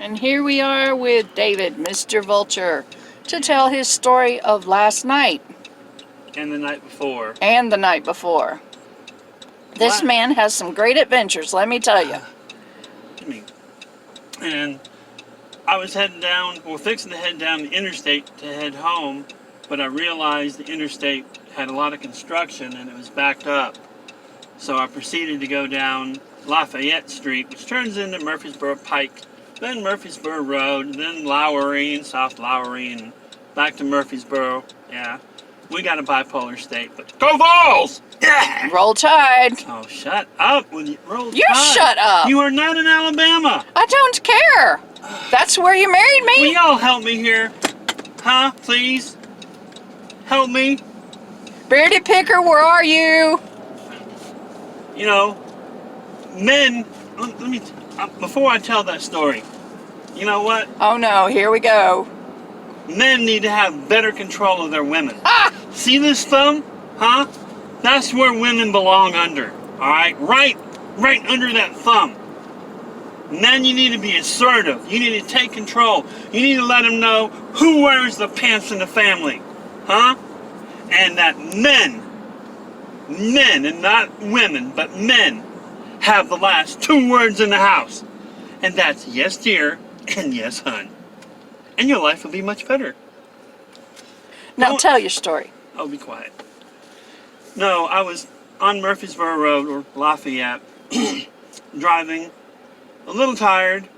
And here we are with David, Mr. Vulture, to tell his story of last night. And the night before. And the night before. This man has some great adventures, let me tell you. And I was heading down, well, fixing to head down the interstate to head home, but I realized the interstate had a lot of construction and it was backed up. So I proceeded to go down Lafayette Street, which turns into Murfreesboro Pike, then Murfreesboro Road, then Lowry and South Lowry, and back to Murfreesboro. Yeah, we got a bipolar state, but go Vols! Yeah! Roll Tide. Oh, shut up with you. Roll Tide. You shut up. You are not in Alabama. I don't care. That's where you married me. Will y'all help me here? Huh? Please? Help me? Beardy Picker, where are you? You know, men, let me, before I tell that story, you know what? Oh no, here we go. Men need to have better control of their women. Ah! See this thumb? Huh? That's where women belong under. Alright? Right under that thumb. Men, you need to be assertive. You need to take control. You need to let them know who wears the pants in the family. Huh? And that men, and not women, but men, have the last 2 words in the house. And that's yes, dear, and yes, hun. And your life will be much better. Now tell your story. Oh, be quiet. No, I was on Murfreesboro Road, or Lafayette, driving, a little tired,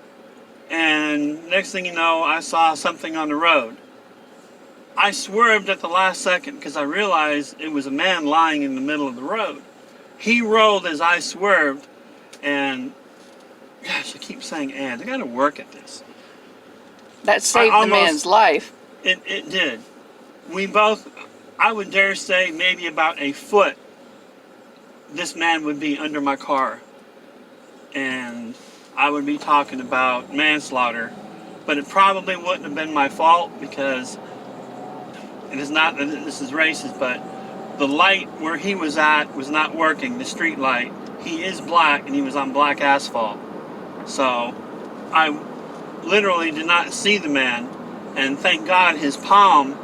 and next thing you know, I saw something on the road. I swerved at the last second because I realized it was a man lying in the middle of the road. He rolled as I swerved, and gosh, I keep saying and. I gotta work at this. That saved the man's life. It did. We both, I would dare say, maybe about a foot, this man would be under my car. And I would be talking about manslaughter. But it probably wouldn't have been my fault because it is not, this is racist, but the light where he was at was not working, the street light. He is black and he was on black asphalt. So I literally did not see the man, and thank God his palm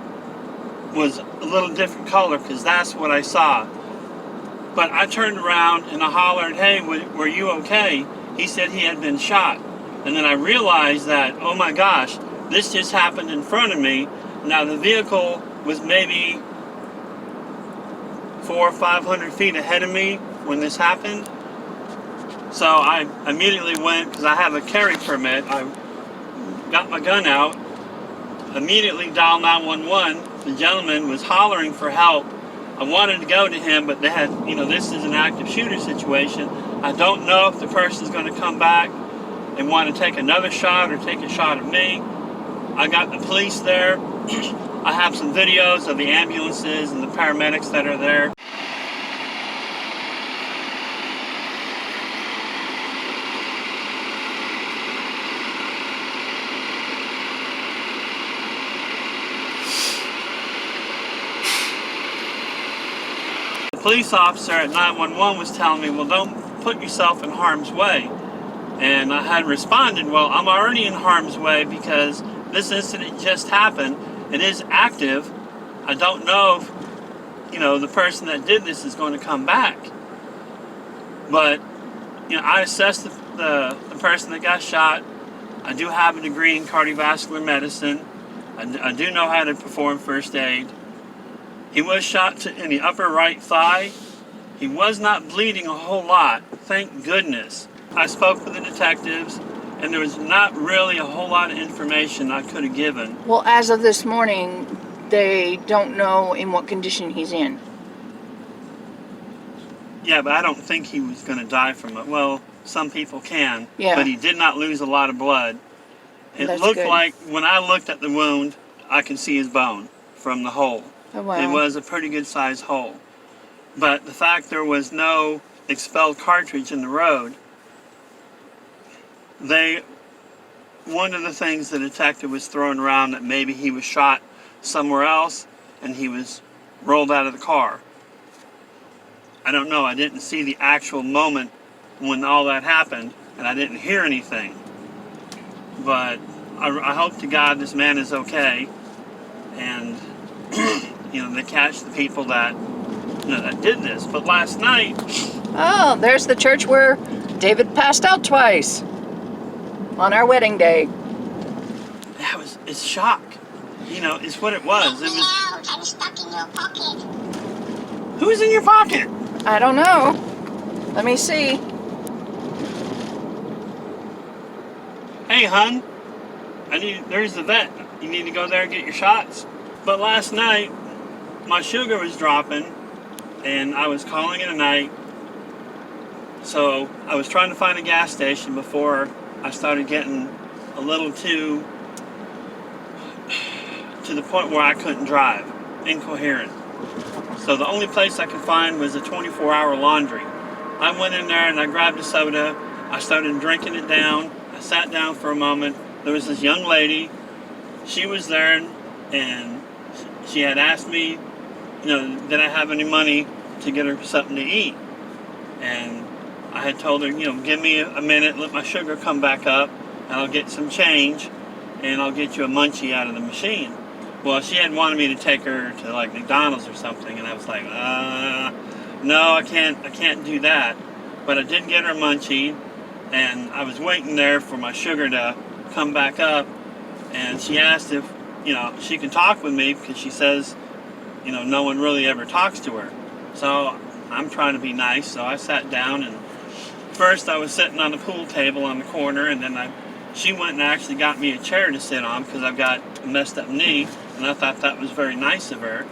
was a little different color because that's what I saw. But I turned around and I hollered, hey, were you okay? He said he had been shot. And then I realized that, oh my gosh, this just happened in front of me. Now the vehicle was maybe 400 or 500 feet ahead of me when this happened. So I immediately went, because I have a carry permit, I got my gun out, immediately dialed 911. The gentleman was hollering for help. I wanted to go to him, but they had, you know, this is an active shooter situation. I don't know if the person's going to come back and want to take another shot or take a shot at me. I got the police there. I have some videos of the ambulances and the paramedics that are there. The police officer at 911 was telling me, well, don't put yourself in harm's way. And I had responded, well, I'm already in harm's way because this incident just happened. It is active. I don't know if, you know, the person that did this is going to come back. But, you know, I assessed the person that got shot. I do have a degree in cardiovascular medicine. I do know how to perform first aid. He was shot in the upper right thigh. He was not bleeding a whole lot, thank goodness. I spoke with the detectives, and there was not really a whole lot of information I could have given. Well, as of this morning, they don't know in what condition he's in. Yeah, but I don't think he was going to die from it. Well, some people can, yeah. But he did not lose a lot of blood. It That's looked good. like, when I looked at the wound, I could see his bone from the hole. Oh, wow. It was a pretty good sized hole. But the fact there was no expelled cartridge in the road, one of the things the detective was throwing around that maybe he was shot somewhere else and he was rolled out of the car. I don't know. I didn't see the actual moment when all that happened, and I didn't hear anything. but I hope to God this man is okay, and they catch the people that that did this. But last night, Oh, there's the church where David passed out twice on our wedding day. it's shock. It's what it was. It was. I'm stuck in your pocket. Who's in your pocket? I don't know. Let me see. Hey, hun. There's the vet. You need to go there and get your shots. But last night, my sugar was dropping, and I was calling it a night. So I was trying to find a gas station before I started getting a little too to the point where I couldn't drive, incoherent. So the only place I could find was a 24-hour laundry. I went in there and I grabbed a soda. I started drinking it down. I sat down for a moment. There was this young lady. She was there, and she had asked me, did I have any money to get her something to eat? And I had told her, give me a minute, let my sugar come back up, and I'll get some change, and I'll get you a munchie out of the machine. Well, she had wanted me to take her to like McDonald's or something, and I was like, no, I can't do that. But I did get her a munchie, and I was waiting there for my sugar to come back up, and she asked if, she can talk with me, because she says, no one really ever talks to her. So I'm trying to be nice, so I sat down, and first I was sitting on the pool table on the corner, and then she went and actually got me a chair to sit on because I've got a messed up knee, and I thought that was very nice of her.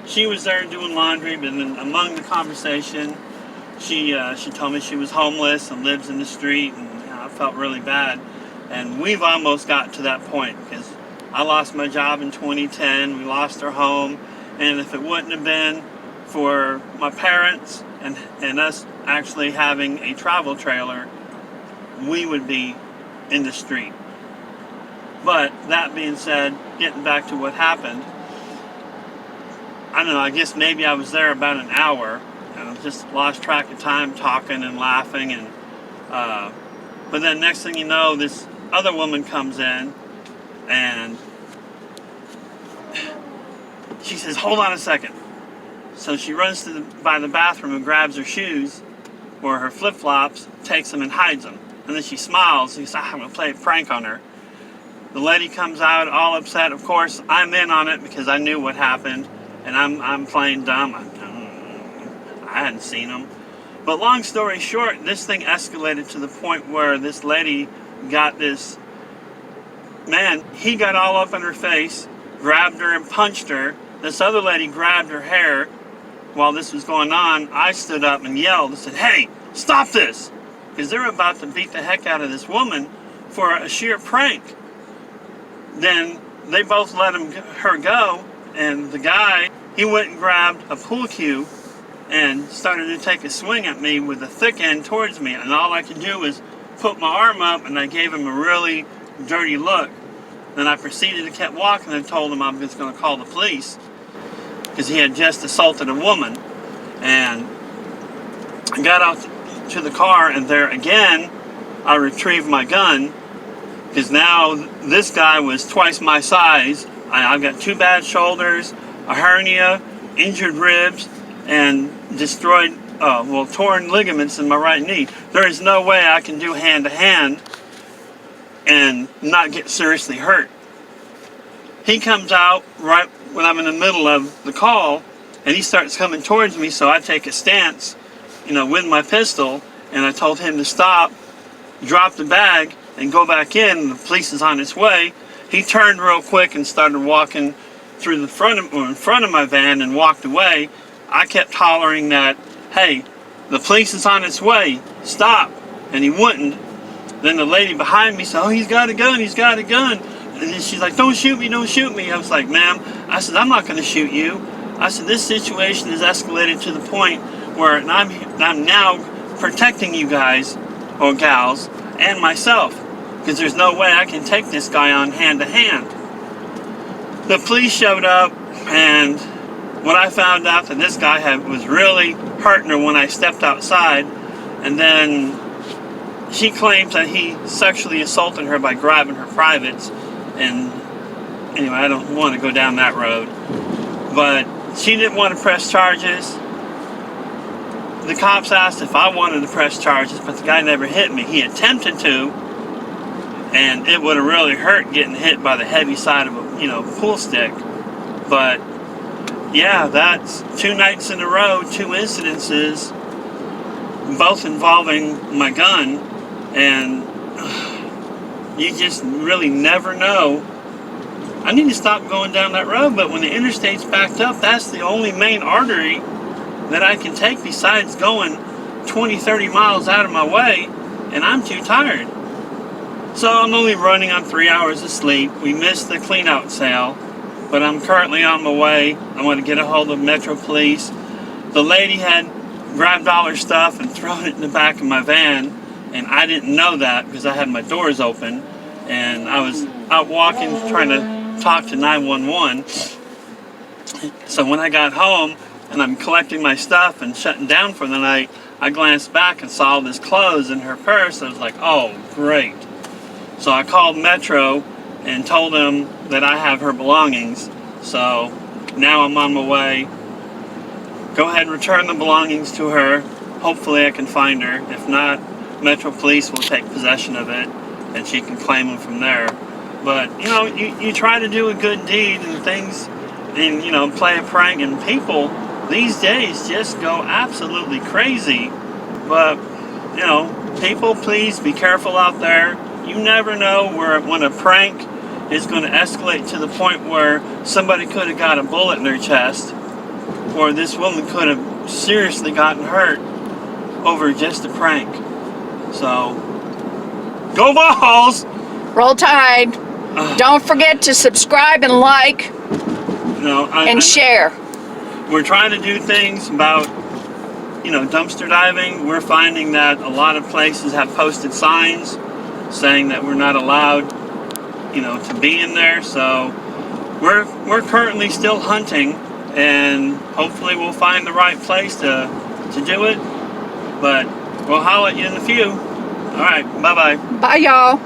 She was there doing laundry, but then among the conversation, she told me she was homeless and lives in the street, and I felt really bad. And we've almost got to that point, because I lost my job in 2010, we lost our home, and if it wouldn't have been for my parents and us actually having a travel trailer, we would be in the street. But that being said, getting back to what happened, I don't know, I guess maybe I was there about an hour, and I just lost track of time talking and laughing, and but then next thing you know, this other woman comes in, and she says, hold on a second. So she runs by the bathroom and grabs her shoes, or her flip-flops, takes them and hides them. And then she smiles, and says, I'm going to play a prank on her. The lady comes out all upset. Of course, I'm in on it because I knew what happened, and I'm playing dumb. I hadn't seen them. But long story short, this thing escalated to the point where this lady got this man, he got all up in her face, grabbed her and punched her. This other lady grabbed her hair. While this was going on, I stood up and yelled and said, hey, stop this! Because they're about to beat the heck out of this woman for a sheer prank. Then they both let her go, and the guy, he went and grabbed a pool cue and started to take a swing at me with a thick end towards me, and all I could do was put my arm up, and I gave him a really dirty look. Then I proceeded to keep walking and told him I'm just going to call the police, because he had just assaulted a woman. And I got out to the car, and there again I retrieved my gun, because now this guy was twice my size. I've got 2 bad shoulders, a hernia, injured ribs, and destroyed, torn ligaments in my right knee. There is no way I can do hand-to-hand and not get seriously hurt. He comes out right when I'm in the middle of the call, and he starts coming towards me, so I take a stance, with my pistol, and I told him to stop, drop the bag, and go back in. The police is on its way. He turned real quick and started walking through in front of my van and walked away. I kept hollering that, hey, the police is on its way, stop, and he wouldn't. Then the lady behind me said, oh, he's got a gun, he's got a gun. And then she's like, don't shoot me, don't shoot me. I was like, ma'am, I said, I'm not going to shoot you. I said, this situation has escalated to the point where I'm now protecting you guys, or gals, and myself, because there's no way I can take this guy on hand-to-hand. The police showed up, and when I found out that this guy was really hurting her when I stepped outside, and then she claims that he sexually assaulted her by grabbing her privates. And anyway, I don't want to go down that road. But she didn't want to press charges. The cops asked if I wanted to press charges, but the guy never hit me. He attempted to, and it would have really hurt getting hit by the heavy side of a, pool stick. But yeah, that's 2 nights in a row, 2 incidences, both involving my gun, and you just really never know. I need to stop going down that road, but when the interstate's backed up, that's the only main artery that I can take besides going 20, 30 miles out of my way, and I'm too tired. So I'm only running on 3 hours of sleep. We missed the clean out sale, but I'm currently on my way. I want to get a hold of Metro Police. The lady had grabbed all her stuff and thrown it in the back of my van, and I didn't know that because I had my doors open, and I was out walking trying to talk to 911. So when I got home and I'm collecting my stuff and shutting down for the night, I glanced back and saw this clothes in her purse. I was like, oh, great. So I called Metro and told them that I have her belongings. So now I'm on my way. Go ahead and return the belongings to her. Hopefully I can find her. If not, Metro Police will take possession of it and she can claim them from there. But, you try to do a good deed and things, and, play a prank, and people these days just go absolutely crazy. But, people, please be careful out there. You never know when a prank is going to escalate to the point where somebody could have got a bullet in their chest, or this woman could have seriously gotten hurt over just a prank. So, go Vols! Roll Tide. Don't forget to subscribe and like and share. We're trying to do things about, dumpster diving. We're finding that a lot of places have posted signs saying that we're not allowed, to be in there. So we're currently still hunting, and hopefully we'll find the right place to do it. But we'll holler at you in a few. All right, bye-bye. Bye, y'all.